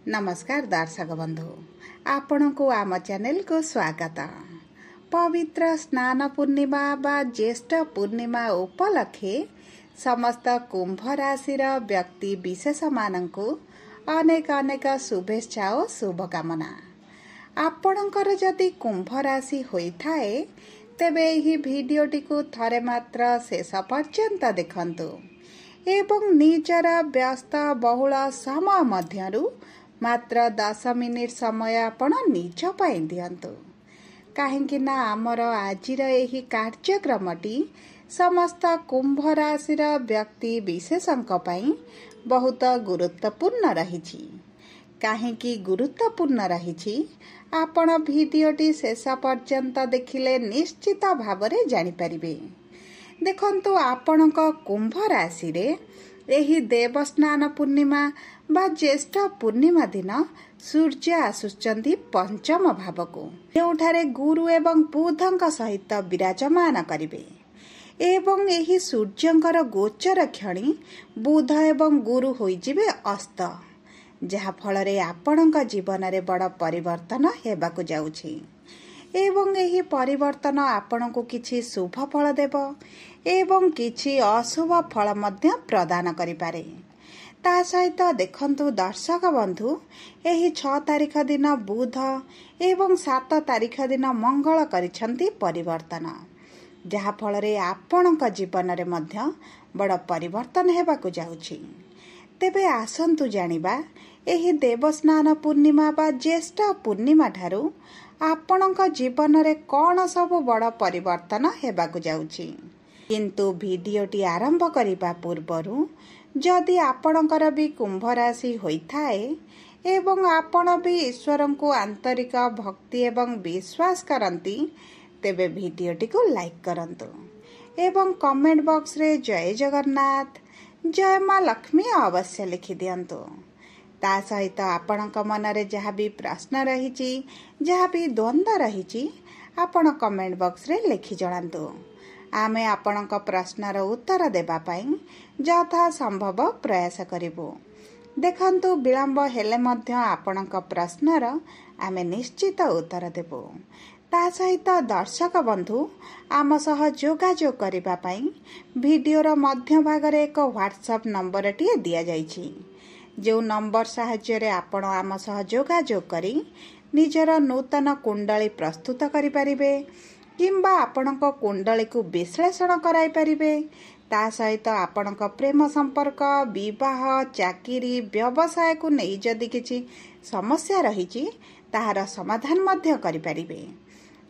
नमस्कार दर्शक बंधु आपण को आम चैनल को स्वागत। पवित्र स्नान पूर्णिमा बा ज्येष्ठ पूर्णिमा उपलक्षे समस्त कुंभ राशिर व्यक्ति विशेष मानकु अनेक अनेक शुभेच्छा और शुभकामना। आपणकर जदि कुंभ राशि होइथाए तेबे एही भिडियोटी को थरे मात्र शेष पर्यंत देखंतु एवं निजर व्यस्त बहुल समय मध्यरु मात्र 10 मिनिट समय आपण निज पाई दियंतु काहेकि ना आमर आजिर एही कार्यक्रमटी समस्त कुंभ राशिर व्यक्ति विशेषंक पाई बहुत गुरुत्वपूर्ण रहिछि। काहेकि गुरुत्वपूर्ण रहिछि आपण भिडियोटी शेष पर्यंत देखिले निश्चित भावरे जानि परिबे। देखंतु आपणक कुंभ राशि रे एही देवस्नान पूर्णिमा बा ज्येष्ठ पूर्णिमा दिन सूर्य आसुचंती पंचम भावको जोठारे गुरु एवं बुधंक सहित विराजमान करिवे एवं एही सूर्यंकर गोचर क्षणी बुध एवं गुरु होइजिबे अस्त जहा फलरे आपणक जीवन रे बड़ परिवर्तन हेबाकु जाउछि एवं एही परिवर्तन आपणको किछि शुभ फल देबो एवं किछि अशुभ फल मध्य प्रदान करि पारे। ता सहित देखंतु दर्शक बंधु एही 6 तारिख दिन बुध एवं 7 तारिख दिन मंगल करिसंती परिवर्तन जहा फलरे आपणक जीवन रे मध्य बड़ परिवर्तन हेबाकु जाउछि। तेबे आसंतु जानिबा एही देवस्नान पूर्णिमा बा ज्येष्ठ पूर्णिमा ठारू आपणक जीवन रे कोन सब बड़ परिवर्तन हेबाकु जाउछि। किंतु भिडियोटी आरंभ करिबा पूर्वरु जदि आपणकर भी कुंभ राशि होइथाए एवं आपण भी ईश्वरन को आंतरिक भक्ति एवं विश्वास करंती तेबे भिडियोटी को लाइक करंतु एवं कमेंट बॉक्स रे जय जगन्नाथ जय मां लक्ष्मी अवश्य लिखि दियंतु। ता सहित आपणक मन रे जहा भी प्रश्न रहिछि जहा भी द्वंद्व रहिछि आपण कमेंट बॉक्स रे लिखि जणांतु। आमे आपणक प्रश्नर उत्तर देबा पाई यथा संभव प्रयास करिबो। देखंतु विलंब हेले मध्य आपणक प्रश्नर आमे निश्चित उत्तर देबो। ता सहित दर्शक बंधु आम सह जोगाजोग करिबा पाई भिडियोर मध्य भागरे एक व्हाट्सएप नंबर टिए दिया जाइछि जो नंबर साहाय्य रे आपण आम सह जोगाजोग करी निजर नूतन कुंडली प्रस्तुत करि परिबे किंबा आपणक कुंडली को विश्लेषण कराई परिबे। ता सहित आपणक प्रेम संपर्क विवाह चाकरी व्यवसाय को नहीं जदि किछि समस्या रहिछि ताहार समाधान मध्य करि परिबे।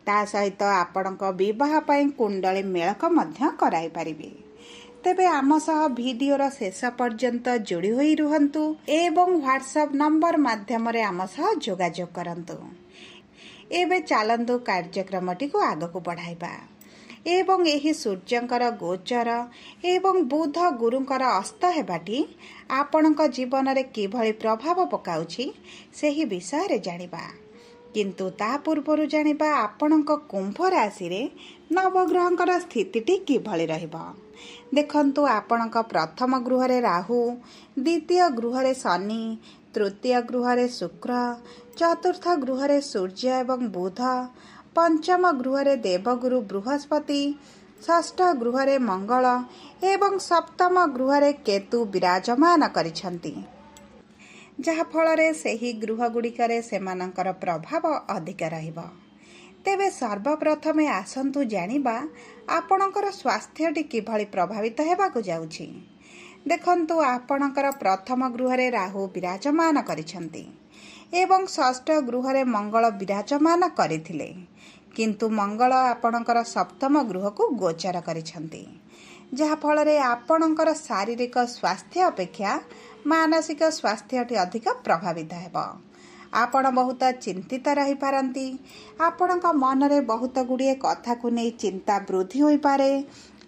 ता सहित आपणक विवाह पई कुंडली मेलक मध्य कराई परिबे। तेबे आम सह भिडियोर शेष पर्यंत जोड़ी होई रुहंतु एवं व्हाट्सएप नंबर माध्यम रे आम सह जोगाजोग करंतु। एबे चालंतु कार्यक्रमटी को आगको बढ़ाइबा एवं एही सूर्यंकर गोचर एवं बुध गुरुंकर अस्त हेबाटी आपणक जीवन रे किभଳି प्रभाव पकाउछि सेही विषय रे जानिबा। किंतु ता पूर्वरु जानिबा आपणक कुंभ राशि रे नवग्रहंकर स्थितिटी किभଳି रहइबा। देखंतु आपणक प्रथम गृह रे राहु द्वितीय गृह रे शनि तृतीय गृह रे शुक्र चतुर्थ गृह रे सूर्य एवं बुध पंचम गृह रे देवगुरु बृहस्पति षष्ठ गृह रे मंगल एवं सप्तम गृह रे केतु विराजमान करिसंती जहा फलरे सेही गृह गुड़िकरे सेमानंकर प्रभाव अधिक रहिबो। तेबे सर्वप्रथमे आसंतु जानिबा आपणकर स्वास्थ्यटी किभଳି प्रभावित हेबाकु जाउछि। देखंतु आपणकर प्रथम गृह रे राहु विराजमान करिसंती एवं षष्ठ गृह रे मंगल विराजमान करिथिले किंतु मंगल आपणकर सप्तम गृह को गोचर करिसंती जहा फलरे आपणकर शारीरिक स्वास्थ्य अपेक्षा मानसिक स्वास्थ्यटी अधिक प्रभावित हेबो। आपण बहुत चिंतित रही पारंती आपणक मन रे बहुत गुड़िए कथा को नहीं चिंता वृद्धि होई पारे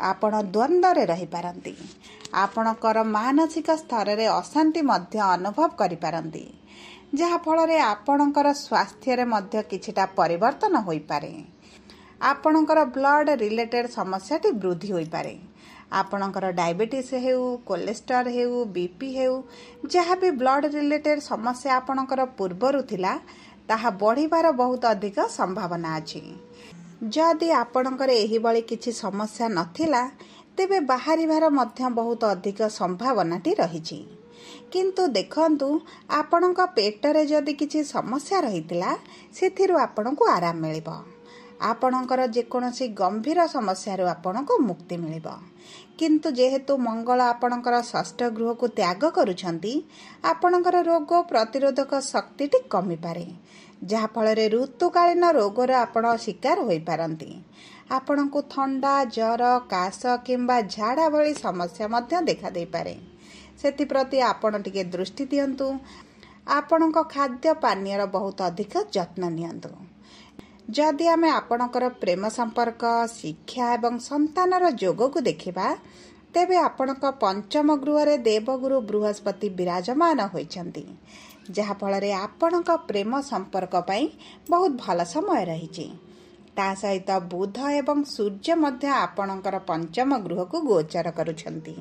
आपण द्वंद्व रे रही पारंती आपणकर मानसिक स्तर रे अशांति मध्य अनुभव करि पारंती जहा फलरे आपणकर स्वास्थ्य रे मध्य किछिटा परिवर्तन होई पारे। आपणकर ब्लड रिलेटेड समस्याटी वृद्धि होई पारे। आपणकर डायबिटीज हेउ कोलेस्ट्रॉल हेउ बीपी हेउ जहाँ भी ब्लड रिलेटेड समस्या आपणकर पूर्वरु थिला ताहा बढ़िबार बहुत अधिक संभावना अछि। जदि आपणकर एही बळी किछि समस्या नथिला तेबे बाहरिबार मध्य बहुत अधिक संभावनाटी रहिछि। किंतु देखंतु आपणक पेटरे जदि किछि समस्या रहितिला सेथिरु आपणको आराम मिलिबो। आपणकर जेकोनोसी गंभीर समस्या रो आपणको मुक्ति मिलिबो। किंतु जेहेतु मंगल आपणकर षष्ठ गृह को त्याग करूछंती आपणकर रोग प्रतिरोधक शक्ति टी कमी पारे जहा फଳରେ ऋतुकालीन रोगर आपण शिकार होई पारंती। आपणको थंडा जर काश किंबा झाड़ा भली समस्या मध्य देखा दे पारे। सेति प्रति आपण टिके दृष्टि दियंतु। आपणको खाद्य पानीय बहुत अधिक जत्न नियंतु। जदि आमे आपणकर प्रेम संपर्क शिक्षा एवं संतानर जोग को देखिबा तेबे आपणक पंचम गृह रे देवगुरु बृहस्पति विराजमान होइछंती जहा फଳରେ आपणक प्रेम संपर्क पई बहुत भल समय रहिछि। ता सहित बुध एवं सूर्य मध्य आपणकर पंचम गृह को गोचर करूछंती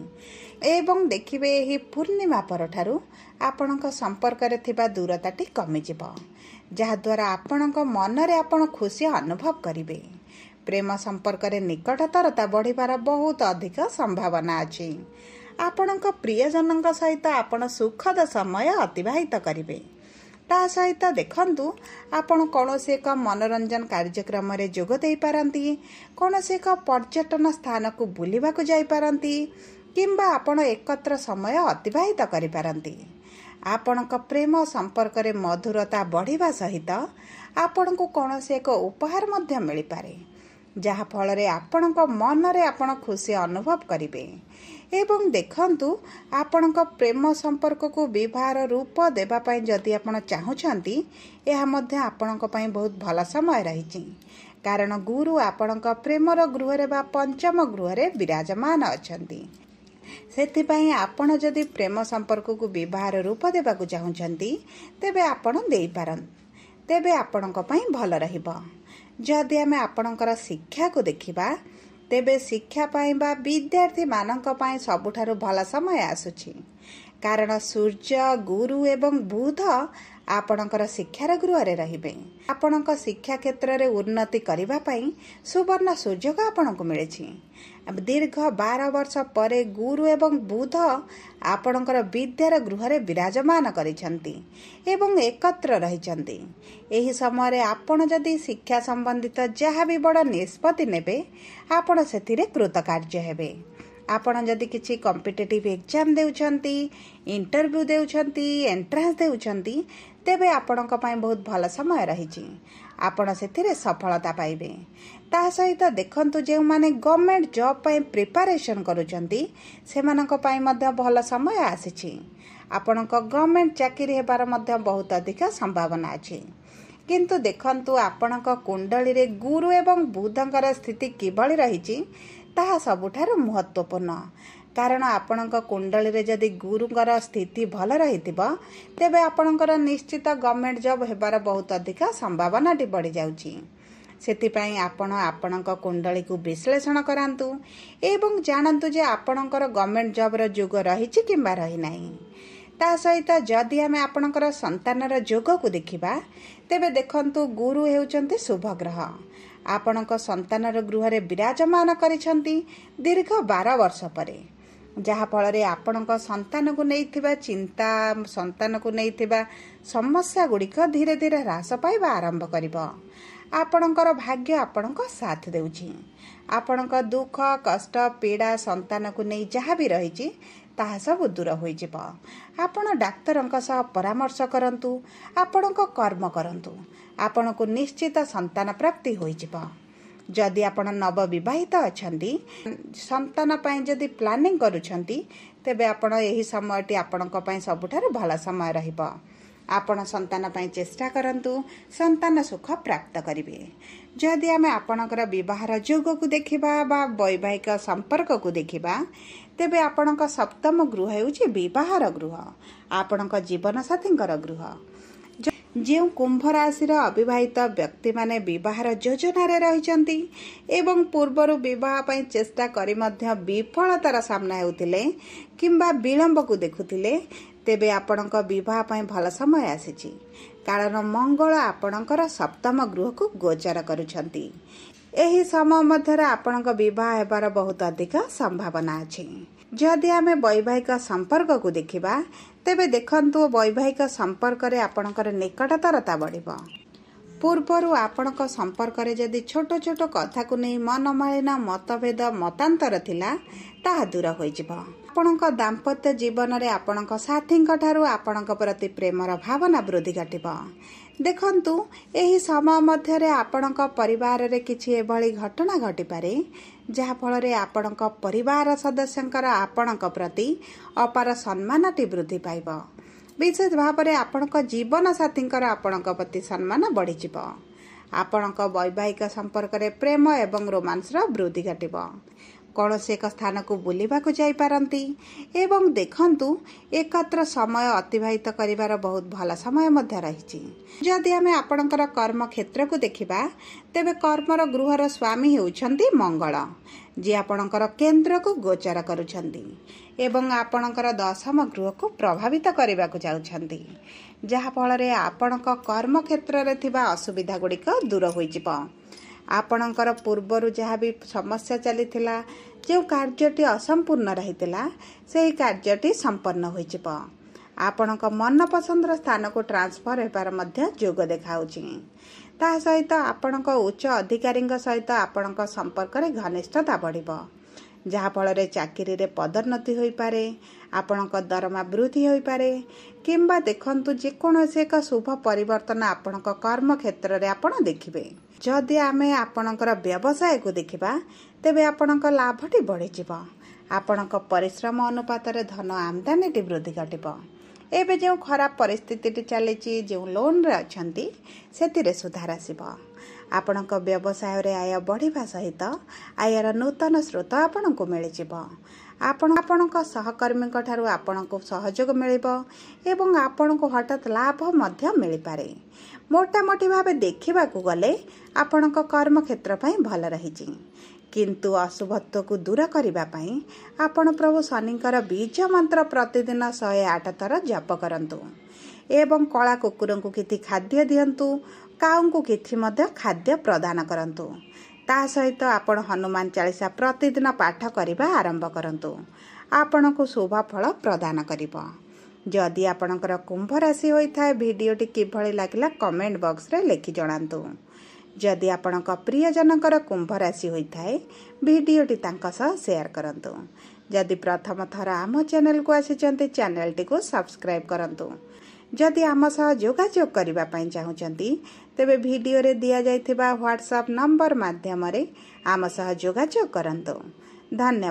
एवं देखिबे एही पूर्णिमा परठारु आपणक संपर्क रे थिबा दूरताटी कमी जिवो जहा द्वारा आपणक मन रे आपण खुशी अनुभव करिवे। प्रेम संपर्क रे निकटतरता बढ़िबार बहुत अधिक संभावना अछि। आपणक प्रियजनक सहित आपण सुखद समय अतिबाहित करिवे। ता सहित देखंतु आपण कौनसी एक मनोरंजन कार्यक्रम रे जोग देई पारंती, कौनसी एक पर्यटन स्थान को बुलिबा को जाई पारंती किंबा आपण एकत्र समय अतिबाहित करि पारंती। आपणक प्रेम संपर्क रे मधुरता बढ़िबा सहित आपण को कौनसी एक उपहार मध्य मिली पारे जहा फଳରେ आपणक मन रे आपण खुशी अनुभव करिवे। एवं देखंतु आपणक प्रेम संपर्क को विवाहर रूप देबा पई जदि आपण चाहुछंती एहा मध्य आपणक पई बहुत भल समय रहिछि। कारण गुरु आपणक प्रेमर गृह रे बा पंचम गृह रे विराजमान अछंती। सेति पई आपण जदि प्रेम संपर्क को विवाहर रूप देबा को चाहुछंती तेबे आपण देई पारन तेबे आपणक पई भल रहिबो। जदि आमे आपणकर शिक्षा को देखिबा तेबे शिक्षा पाई बा विद्यार्थी मानक पाई सबुठारु भल समय आसुछि। कारण सूर्य गुरु एवं बुध आपणकर शिक्षार गृह रे रहिबे। आपणक शिक्षा क्षेत्र रे उन्नति करिबा पई सुवर्ण सुजोग आपणको मिलेछि। दीर्घ 12 वर्ष परे गुरु एवं बुध आपणकर विद्यार गृह रे विराजमान करिसंती एवं एकत्र रहिसंती। एही समय रे आपण जदि शिक्षा संबंधित जहाँ भी बड़ निष्पत्ति नेबे आपण सेथिरे कृतकार्य हेबे। आपण जदि किछि कॉम्पिटिटिव एग्जाम देउछंती, इंटरव्यू देउछंती, एंट्रांस देउछंती तेबे आपणक पई बहुत भल समय रहिछि। आपण सेथिरे सफलता पाइबे। ता सहित देखंतु जे माने गवर्नमेंट जॉब पई प्रिपरेशन करूछंती सेमानक पई मध्य भल समय आसीछि। आपणक गवर्नमेंट चाकरी हेबार मध्य बहुत अधिक संभावना अछि। किंतु देखंतु आपणक कुंडली रे गुरु एवं बुधंकर स्थिति किभଳି रहिछि ताहा सबुठारु महत्वपूर्ण। कारण आपणक कुंडली रे जदि गुरुंकर स्थिति भल रहितिबो तेबे आपणकर निश्चित गवर्नमेंट जॉब हेबार बहुत अधिक संभावना टी बढ़ी जाउछि। सेति पई आपण आपणक कुंडली को विश्लेषण करांतु एवं जानंतु जे आपणकर गवर्नमेंट जॉब रो जोग रहिछि किंबा रहि नाही। ता सहित जदि आमे आपणकर संतानर जोग को देखिबा तेबे देखंतु गुरु हेउचंती शुभ ग्रह। आपणक संतानर गृह रे विराजमान करिसंती दीर्घ 12 वर्ष परे जहा फଳରେ आपणक संतान को नैथिबा चिंता संतान को नैथिबा समस्या गुड़िक धीरे धीरे ह्रास पाइबा आरंभ करिबो। आपणकर भाग्य आपणक साथ देउछि। आपणक दुख कष्ट पीड़ा संतान को नै जहा भी रहिछि ताहा सब दूर होई जिवो। आपण डाक्तरंक सह परामर्श करंतु, आपणक कर्म करंतु, आपणको निश्चित संतान प्राप्ति होई जिवो। जदि आपण नव विवाहित अछंती संतान पई जदि प्लानिंग करूछंती तेबे आपण एही समयटी आपणक पई सबुठारु भल समय रहिबो। आपण संतान पई चेष्टा करंतु, संतान सुख प्राप्त करिवे। जदि आमे आपणकर विवाहर जोग को देखिबा बा वैवाहिक संपर्क को देखिबा तेबे आपणक सप्तम गृह हेउछि विवाहर गृह, आपणक जीवन साथींकर गृह। ଯେଉଁ କୁମ୍ଭ ରାଶିର ଅବିବାହିତ ବ୍ୟକ୍ତିମାନେ ବିବାହର ଯୋଜନାରେ ରହିଛନ୍ତି ଏବଂ ପୂର୍ବରୁ ବିବାହ ପାଇଁ ଚେଷ୍ଟା କରି ମଧ୍ୟ ବିଫଳତାର ସାମ୍ନା ହେଉଥିଲେ କିମ୍ବା ବିଳମ୍ବକୁ ଦେଖୁଥିଲେ, ତେବେ ଆପଣଙ୍କ ବିବାହ ପାଇଁ ଭଲ ସମୟ ଆସିଛି। କାରଣ ମଙ୍ଗଳ ଆପଣଙ୍କର ସପ୍ତମ ଗୃହକୁ ଗୋଚର କରୁଛନ୍ତି। ଏହି ସମୟ ମଧ୍ୟରେ ଆପଣଙ୍କ ବିବାହ ହେବାର ବହୁତ ଅଧିକ ସମ୍ଭାବନା ଅଛି। ଯଦି ଆମେ ବୈବାହିକ ସମ୍ପର୍କକୁ ଦେଖିବା, ତେବେ ଦେଖନ୍ତୁ ବୈବାହିକ ସମ୍ପର୍କରେ ଆପଣଙ୍କର ନିକଟତରତା ବଢ଼ିବ। ପୂର୍ବରୁ ଆପଣଙ୍କ ସମ୍ପର୍କରେ ଯଦି ଛୋଟ ଛୋଟ କଥାକୁ ନେଇ ମନମାଳିନ, ମତଭେଦ, ମତାନ୍ତର ଥିଲା, ତାହା ଦୂର ହୋଇଯିବ। ଆପଣଙ୍କ ଦାମ୍ପତ୍ୟ ଜୀବନରେ ଆପଣଙ୍କ ସାଥୀଙ୍କ ଠାରୁ ଆପଣଙ୍କ ପ୍ରତି ପ୍ରେମର ଭାବନା ବୃଦ୍ଧି ଘଟିବ। ଦେଖନ୍ତୁ, ଏହି ସମୟ ମଧ୍ୟରେ ଆପଣଙ୍କ ପରିବାରରେ କିଛି ଏଭଳି ଘଟଣା ଘଟିପାରେ ଯାହାଫଳରେ ଆପଣଙ୍କ ପରିବାର ସଦସ୍ୟଙ୍କର ଆପଣଙ୍କ ପ୍ରତି ଅପାର ସମ୍ମାନଟି ବୃଦ୍ଧି ପାଇବ। ବିଶେଷ ଭାବରେ ଆପଣଙ୍କ ଜୀବନ ସାଥୀଙ୍କର ଆପଣଙ୍କ ପ୍ରତି ସମ୍ମାନ ବଢ଼ିଯିବ। ଆପଣଙ୍କ ବୈବାହିକ ସମ୍ପର୍କରେ ପ୍ରେମ ଏବଂ ରୋମାନ୍ସର ବୃଦ୍ଧି ଘଟିବ। କୌଣସି ଏକ ସ୍ଥାନକୁ ବୁଲିବାକୁ ଯାଇପାରନ୍ତି ଏବଂ ଦେଖନ୍ତୁ, ଏକତ୍ର ସମୟ ଅତିବାହିତ କରିବାର ବହୁତ ଭଲ ସମୟ ମଧ୍ୟ ରହିଛି। ଯଦି ଆମେ ଆପଣଙ୍କର କର୍ମକ୍ଷେତ୍ରକୁ ଦେଖିବା, ତେବେ କର୍ମର ଗୃହର ସ୍ୱାମୀ ହେଉଛନ୍ତି ମଙ୍ଗଳ, ଯିଏ ଆପଣଙ୍କର କେନ୍ଦ୍ରକୁ ଗୋଚର କରୁଛନ୍ତି ଏବଂ ଆପଣଙ୍କର ଦଶମ ଗୃହକୁ ପ୍ରଭାବିତ କରିବାକୁ ଯାଉଛନ୍ତି, ଯାହାଫଳରେ ଆପଣଙ୍କ କର୍ମକ୍ଷେତ୍ରରେ ଥିବା ଅସୁବିଧା ଗୁଡ଼ିକ ଦୂର ହୋଇଯିବ। ଆପଣଙ୍କର ପୂର୍ବରୁ ଯାହା ବି ସମସ୍ୟା ଚାଲିଥିଲା, ଯେଉଁ କାର୍ଯ୍ୟଟି ଅସମ୍ପୂର୍ଣ୍ଣ ରହିଥିଲା, ସେହି କାର୍ଯ୍ୟଟି ସମ୍ପନ୍ନ ହୋଇଯିବ। ଆପଣଙ୍କ ମନପସନ୍ଦର ସ୍ଥାନକୁ ଟ୍ରାନ୍ସଫର ହେବାର ମଧ୍ୟ ଯୋଗ ଦେଖାଉଛି। ତା ସହିତ ଆପଣଙ୍କ ଉଚ୍ଚ ଅଧିକାରୀଙ୍କ ସହିତ ଆପଣଙ୍କ ସମ୍ପର୍କରେ ଘନିଷ୍ଠତା ବଢ଼ିବ, ଯାହାଫଳରେ ଚାକିରିରେ ପଦୋନ୍ନତି ହୋଇପାରେ, ଆପଣଙ୍କ ଦରମା ବୃଦ୍ଧି ହୋଇପାରେ କିମ୍ବା ଦେଖନ୍ତୁ ଯେକୌଣସି ଏକ ଶୁଭ ପରିବର୍ତ୍ତନ ଆପଣଙ୍କ କର୍ମକ୍ଷେତ୍ରରେ ଆପଣ ଦେଖିବେ। ଯଦି ଆମେ ଆପଣଙ୍କର ବ୍ୟବସାୟକୁ ଦେଖିବା, ତେବେ ଆପଣଙ୍କ ଲାଭଟି ବଢ଼ିଯିବ। ଆପଣଙ୍କ ପରିଶ୍ରମ ଅନୁପାତରେ ଧନ ଆମଦାନୀଟି ବୃଦ୍ଧି ଘଟିବ। ଏବେ ଯେଉଁ ଖରାପ ପରିସ୍ଥିତିଟି ଚାଲିଛି, ଯେଉଁ ଲୋନ୍ରେ ଅଛନ୍ତି, ସେଥିରେ ସୁଧାର ଆସିବ। ଆପଣଙ୍କ ବ୍ୟବସାୟରେ ଆୟ ବଢ଼ିବା ସହିତ ଆୟର ନୂତନ ସ୍ରୋତ ଆପଣଙ୍କୁ ମିଳିଯିବ। ଆପଣଙ୍କ ସହକର୍ମୀଙ୍କ ଠାରୁ ଆପଣଙ୍କୁ ସହଯୋଗ ମିଳିବ ଏବଂ ଆପଣଙ୍କୁ ହଠାତ୍ ଲାଭ ମଧ୍ୟ ମିଳିପାରେ। ମୋଟାମୋଟି ଭାବେ ଦେଖିବାକୁ ଗଲେ ଆପଣଙ୍କ କର୍ମକ୍ଷେତ୍ର ପାଇଁ ଭଲ ରହିଛି। କିନ୍ତୁ ଅଶୁଭତ୍ୱକୁ ଦୂର କରିବା ପାଇଁ ଆପଣ ପ୍ରଭୁ ଶନିଙ୍କର ବୀଜ ମନ୍ତ୍ର ପ୍ରତିଦିନ 108 ଥର ଜପ କରନ୍ତୁ ଏବଂ କଳା କୁକୁରଙ୍କୁ କିଛି ଖାଦ୍ୟ ଦିଅନ୍ତୁ। କାଉଙ୍କୁ କିଛି ମଧ୍ୟ ଖାଦ୍ୟ ପ୍ରଦାନ କରନ୍ତୁ। ତା ସହିତ ଆପଣ ହନୁମାନ ଚାଳିଶା ପ୍ରତିଦିନ ପାଠ କରିବା ଆରମ୍ଭ କରନ୍ତୁ। ଆପଣଙ୍କୁ ଶୁଭ ଫଳ ପ୍ରଦାନ କରିବ। ଯଦି ଆପଣଙ୍କର କୁମ୍ଭ ରାଶି ହୋଇଥାଏ, ଭିଡ଼ିଓଟି କିଭଳି ଲାଗିଲା କମେଣ୍ଟ ବକ୍ସରେ ଲେଖି ଜଣାନ୍ତୁ। ଯଦି ଆପଣଙ୍କ ପ୍ରିୟଜନଙ୍କର କୁମ୍ଭ ରାଶି ହୋଇଥାଏ, ଭିଡ଼ିଓଟି ତାଙ୍କ ସହ ସେୟାର କରନ୍ତୁ। ଯଦି ପ୍ରଥମ ଥର ଆମ ଚ୍ୟାନେଲକୁ ଆସିଛନ୍ତି, ଚ୍ୟାନେଲଟିକୁ ସବସ୍କ୍ରାଇବ୍ କରନ୍ତୁ। ଯଦି ଆମ ସହ ଯୋଗାଯୋଗ କରିବା ପାଇଁ ଚାହୁଁଛନ୍ତି, ତେବେ ଭିଡ଼ିଓରେ ଦିଆଯାଇଥିବା ହ୍ୱାଟ୍ସଆପ୍ ନମ୍ବର ମାଧ୍ୟମରେ ଆମ ସହ ଯୋଗାଯୋଗ କରନ୍ତୁ। ଧନ୍ୟବାଦ।